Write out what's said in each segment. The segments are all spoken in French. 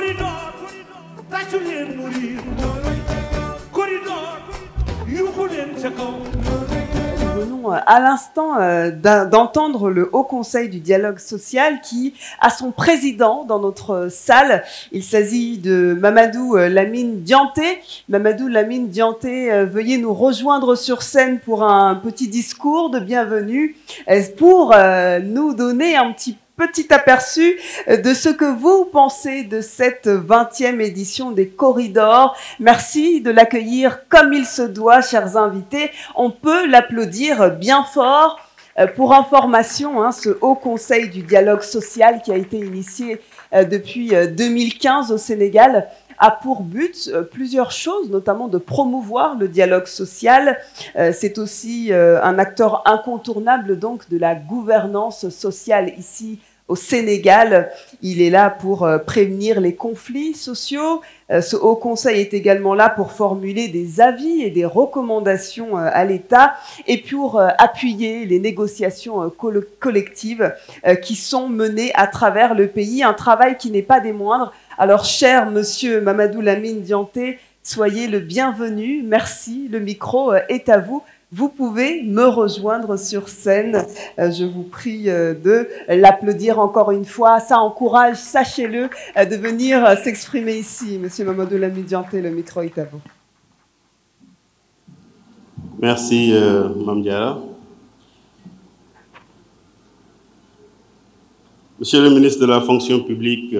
corridor tàccu leen mu riir corridor yuuxu leen ca kaw. Nous venons à l'instant d'entendre le Haut Conseil du dialogue social qui a son président dans notre salle. Il s'agit de Mamadou Lamine Dianté. Mamadou Lamine Dianté, veuillez nous rejoindre sur scène pour un petit discours de bienvenue, pour nous donner un petit aperçu de ce que vous pensez de cette 20e édition des Corridors. Merci de l'accueillir comme il se doit, chers invités. On peut l'applaudir bien fort. Pour information, ce Haut Conseil du dialogue social qui a été initié depuis 2015 au Sénégal a pour but plusieurs choses, notamment de promouvoir le dialogue social. C'est aussi un acteur incontournable donc de la gouvernance sociale ici au Sénégal. Il est là pour prévenir les conflits sociaux. Ce Haut Conseil est également là pour formuler des avis et des recommandations à l'État et pour appuyer les négociations collectives qui sont menées à travers le pays. Un travail qui n'est pas des moindres. Alors, cher monsieur Mamadou Lamine Dianté, soyez le bienvenu. Merci. Le micro est à vous. Vous pouvez me rejoindre sur scène. Je vous prie de l'applaudir encore une fois. Ça encourage, sachez-le, de venir s'exprimer ici. Monsieur Mamadou Lamine Dianté, le micro est à vous. Merci, Mame Diarra. Monsieur le ministre de la fonction publique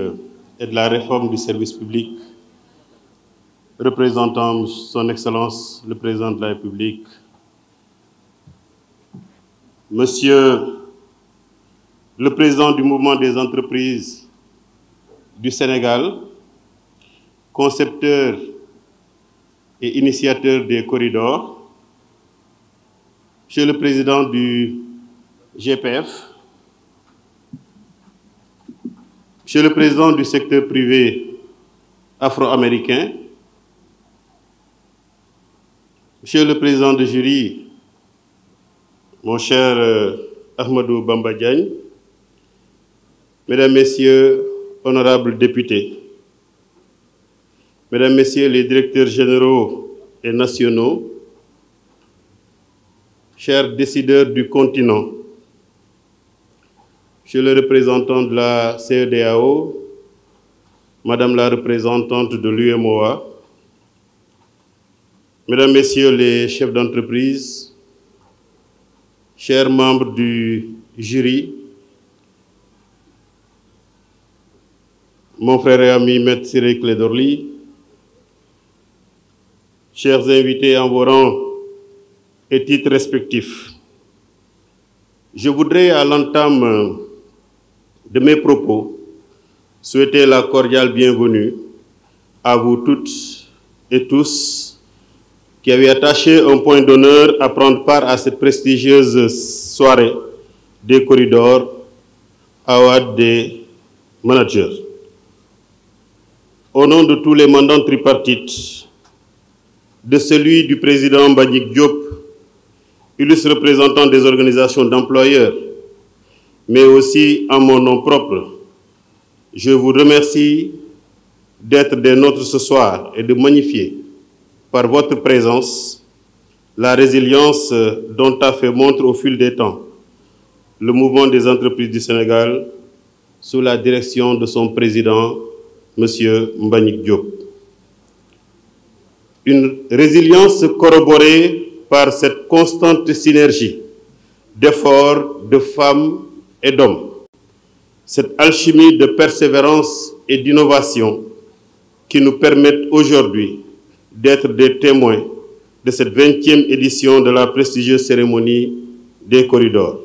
et de la réforme du service public, représentant son Excellence le Président de la République, Monsieur le Président du Mouvement des entreprises du Sénégal, concepteur et initiateur des corridors, Monsieur le Président du GPF, Monsieur le Président du secteur privé afro-américain, Monsieur le Président de jury, mon cher Ahmadou Bamba Diagne, Mesdames, Messieurs, honorables députés, Mesdames, Messieurs les directeurs généraux et nationaux, chers décideurs du continent, Monsieur le représentant de la CEDEAO, Madame la représentante de l'UMOA, Mesdames, Messieurs les chefs d'entreprise, chers membres du jury, mon frère et ami Maître Ciré Clédor Ly, chers invités en vos rangs et titres respectifs, je voudrais à l'entame de mes propos souhaiter la cordiale bienvenue à vous toutes et tous qui avez attaché un point d'honneur à prendre part à cette prestigieuse soirée des corridors Award des managers. Au nom de tous les mandants tripartites, de celui du président Mbagnick Diop, illustre représentant des organisations d'employeurs, mais aussi en mon nom propre, je vous remercie d'être des nôtres ce soir et de magnifier par votre présence la résilience dont a fait montre au fil des temps le mouvement des entreprises du Sénégal sous la direction de son président, M. Mbagnick Diop. Une résilience corroborée par cette constante synergie d'efforts de femmes et d'hommes, cette alchimie de persévérance et d'innovation qui nous permettent aujourd'hui d'être des témoins de cette 20e édition de la prestigieuse cérémonie des corridors.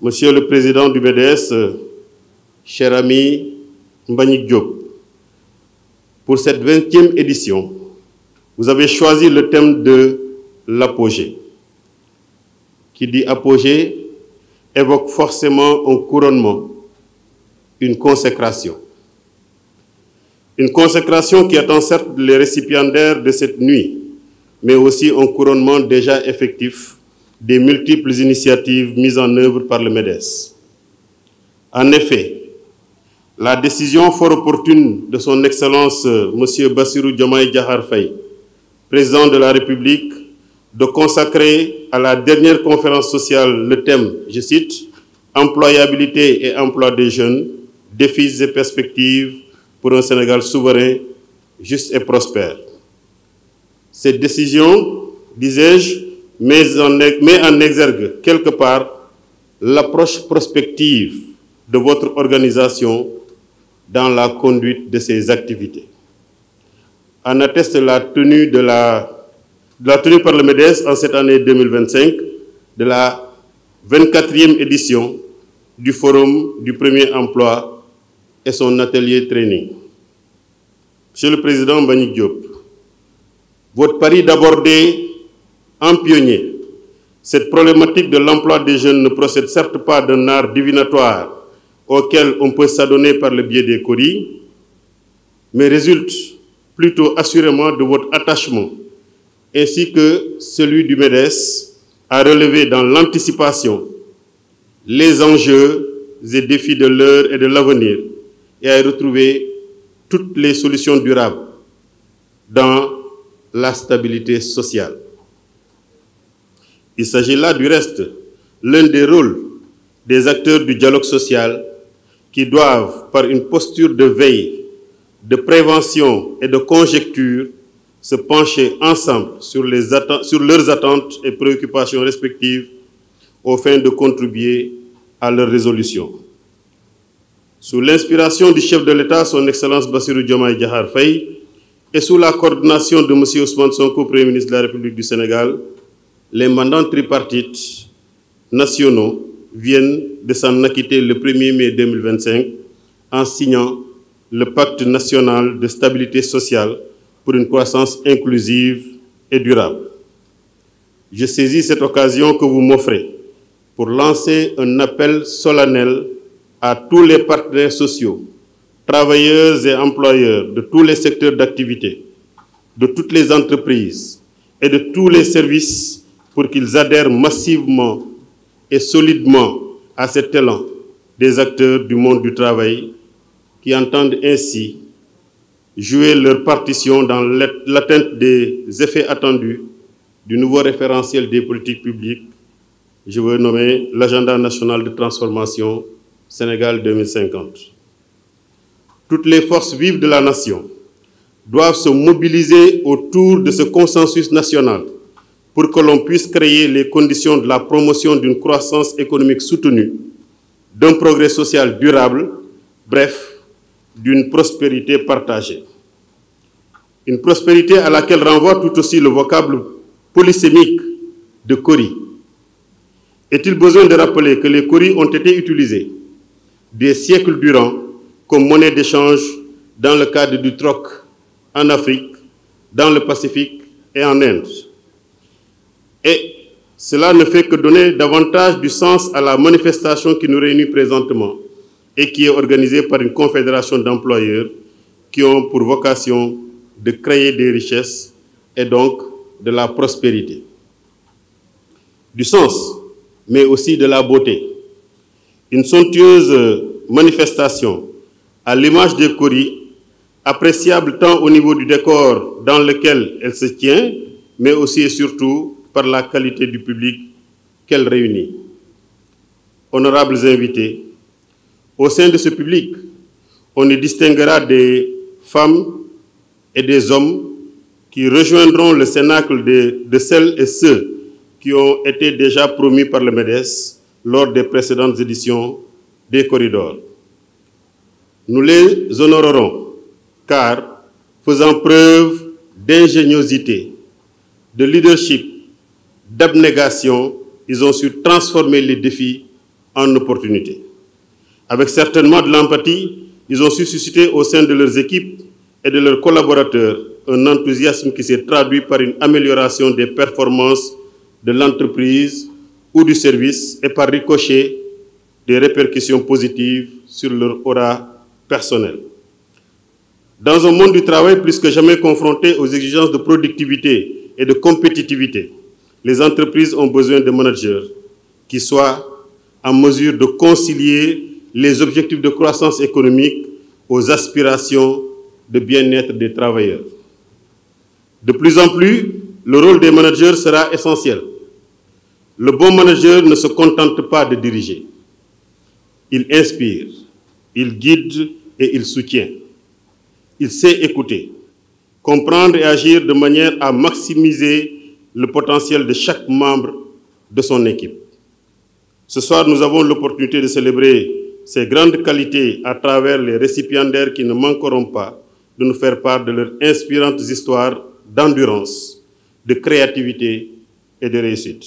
Monsieur le Président du BDS, cher ami Mbagnick Diop, pour cette 20e édition, vous avez choisi le thème de l'apogée. Qui dit apogée évoque forcément un couronnement, une consécration. Une consécration qui attend certes les récipiendaires de cette nuit, mais aussi un couronnement déjà effectif des multiples initiatives mises en œuvre par le MEDES. En effet, la décision fort opportune de son Excellence M. Bassirou Diomaye Diakhar Faye, président de la République, de consacrer à la dernière conférence sociale le thème, je cite, « Employabilité et emploi des jeunes, défis et perspectives pour un Sénégal souverain, juste et prospère ». Cette décision, disais-je, met en exergue quelque part l'approche prospective de votre organisation dans la conduite de ses activités. En atteste la tenue par le MEDES en cette année 2025 de la 24e édition du Forum du premier emploi et son atelier training. Monsieur le Président Mbagnick Diop, votre pari d'aborder en pionnier cette problématique de l'emploi des jeunes ne procède certes pas d'un art divinatoire auquel on peut s'adonner par le biais des coris, mais résulte plutôt assurément de votre attachement, ainsi que celui du MEDES, à relever dans l'anticipation les enjeux et défis de l'heure et de l'avenir, et à y retrouver toutes les solutions durables dans la stabilité sociale. Il s'agit là du reste l'un des rôles des acteurs du dialogue social qui doivent, par une posture de veille, de prévention et de conjecture, se pencher ensemble sur leurs attentes et préoccupations respectives aux fins de contribuer à leur résolution. Sous l'inspiration du chef de l'État, son Excellence Bassirou Diomaye Diakhar Faye, et sous la coordination de M. Ousmane Sonko, Premier ministre de la République du Sénégal, les mandants tripartites nationaux viennent de s'en acquitter le 1er mai 2025 en signant le Pacte national de stabilité sociale pour une croissance inclusive et durable. Je saisis cette occasion que vous m'offrez pour lancer un appel solennel à tous les partenaires sociaux, travailleurs et employeurs de tous les secteurs d'activité, de toutes les entreprises et de tous les services pour qu'ils adhèrent massivement et solidement à cet élan des acteurs du monde du travail qui entendent ainsi jouer leur partition dans l'atteinte des effets attendus du nouveau référentiel des politiques publiques, je veux nommer l'Agenda national de transformation Sénégal 2050. Toutes les forces vives de la nation doivent se mobiliser autour de ce consensus national pour que l'on puisse créer les conditions de la promotion d'une croissance économique soutenue, d'un progrès social durable, bref, d'une prospérité partagée. Une prospérité à laquelle renvoie tout aussi le vocable polysémique de Cori. Est-il besoin de rappeler que les Coris ont été utilisés des siècles durant comme monnaie d'échange dans le cadre du troc en Afrique, dans le Pacifique et en Inde? Et cela ne fait que donner davantage du sens à la manifestation qui nous réunit présentement et qui est organisée par une confédération d'employeurs qui ont pour vocation de créer des richesses et donc de la prospérité. Du sens, mais aussi de la beauté. Une somptueuse manifestation à l'image des Coris, appréciable tant au niveau du décor dans lequel elle se tient, mais aussi et surtout par la qualité du public qu'elle réunit. Honorables invités, au sein de ce public, on y distinguera des femmes et des hommes qui rejoindront le cénacle de celles et ceux qui ont été déjà promus par le MEDES lors des précédentes éditions des corridors. Nous les honorerons, car, faisant preuve d'ingéniosité, de leadership, d'abnégation, ils ont su transformer les défis en opportunités. Avec certainement de l'empathie, ils ont su susciter au sein de leurs équipes et de leurs collaborateurs un enthousiasme qui s'est traduit par une amélioration des performances de l'entreprise ou du service et par ricochet des répercussions positives sur leur aura personnelle. Dans un monde du travail plus que jamais confronté aux exigences de productivité et de compétitivité, les entreprises ont besoin de managers qui soient en mesure de concilier les objectifs de croissance économique aux aspirations de bien-être des travailleurs. De plus en plus, le rôle des managers sera essentiel. Le bon manager ne se contente pas de diriger. Il inspire, il guide et il soutient. Il sait écouter, comprendre et agir de manière à maximiser le potentiel de chaque membre de son équipe. Ce soir, nous avons l'opportunité de célébrer ces grandes qualités à travers les récipiendaires qui ne manqueront pas de nous faire part de leurs inspirantes histoires d'endurance, de créativité et de réussite.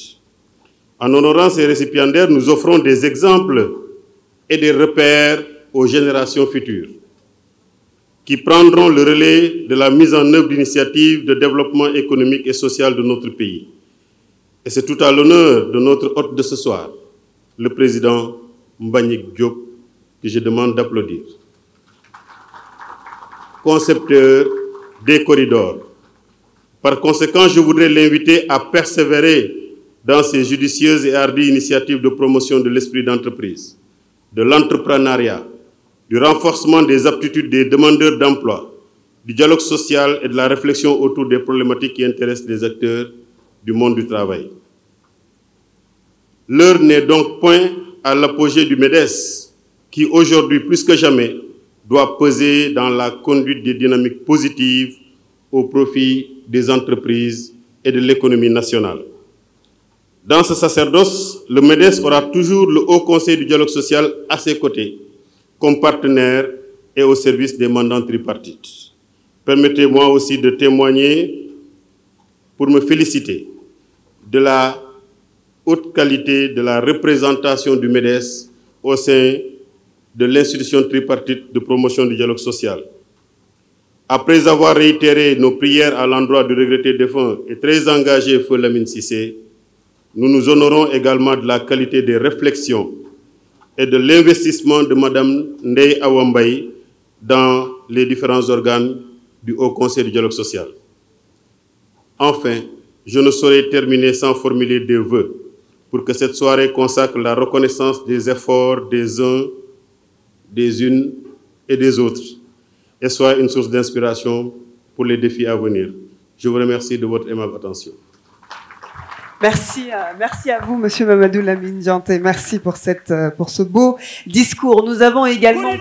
En honorant ces récipiendaires, nous offrons des exemples et des repères aux générations futures qui prendront le relais de la mise en œuvre d'initiatives de développement économique et social de notre pays. Et c'est tout à l'honneur de notre hôte de ce soir, le président Mbagnick Diop, que je demande d'applaudir. Concepteur des corridors. Par conséquent, je voudrais l'inviter à persévérer dans ces judicieuses et hardies initiatives de promotion de l'esprit d'entreprise, de l'entrepreneuriat, du renforcement des aptitudes des demandeurs d'emploi, du dialogue social et de la réflexion autour des problématiques qui intéressent les acteurs du monde du travail. L'heure n'est donc point à l'apogée du MEDES, qui aujourd'hui, plus que jamais, doit peser dans la conduite des dynamiques positives au profit des entreprises et de l'économie nationale. Dans ce sacerdoce, le MEDES aura toujours le Haut Conseil du dialogue social à ses côtés, comme partenaire et au service des mandants tripartites. Permettez-moi aussi de témoigner pour me féliciter de la haute qualité de la représentation du MEDES au sein de l'institution tripartite de promotion du dialogue social. Après avoir réitéré nos prières à l'endroit du regretté défunt et très engagé Feu Lamine Cissé, nous nous honorons également de la qualité des réflexions et de l'investissement de Mme Ndeye Awa Mbaye dans les différents organes du Haut Conseil du dialogue social. Enfin, je ne saurais terminer sans formuler des vœux pour que cette soirée consacre la reconnaissance des efforts des uns, des unes et des autres et soit une source d'inspiration pour les défis à venir. Je vous remercie de votre aimable attention. Merci à vous, Monsieur Mamadou Lamine Dianté. Merci pour ce beau discours. Nous avons également...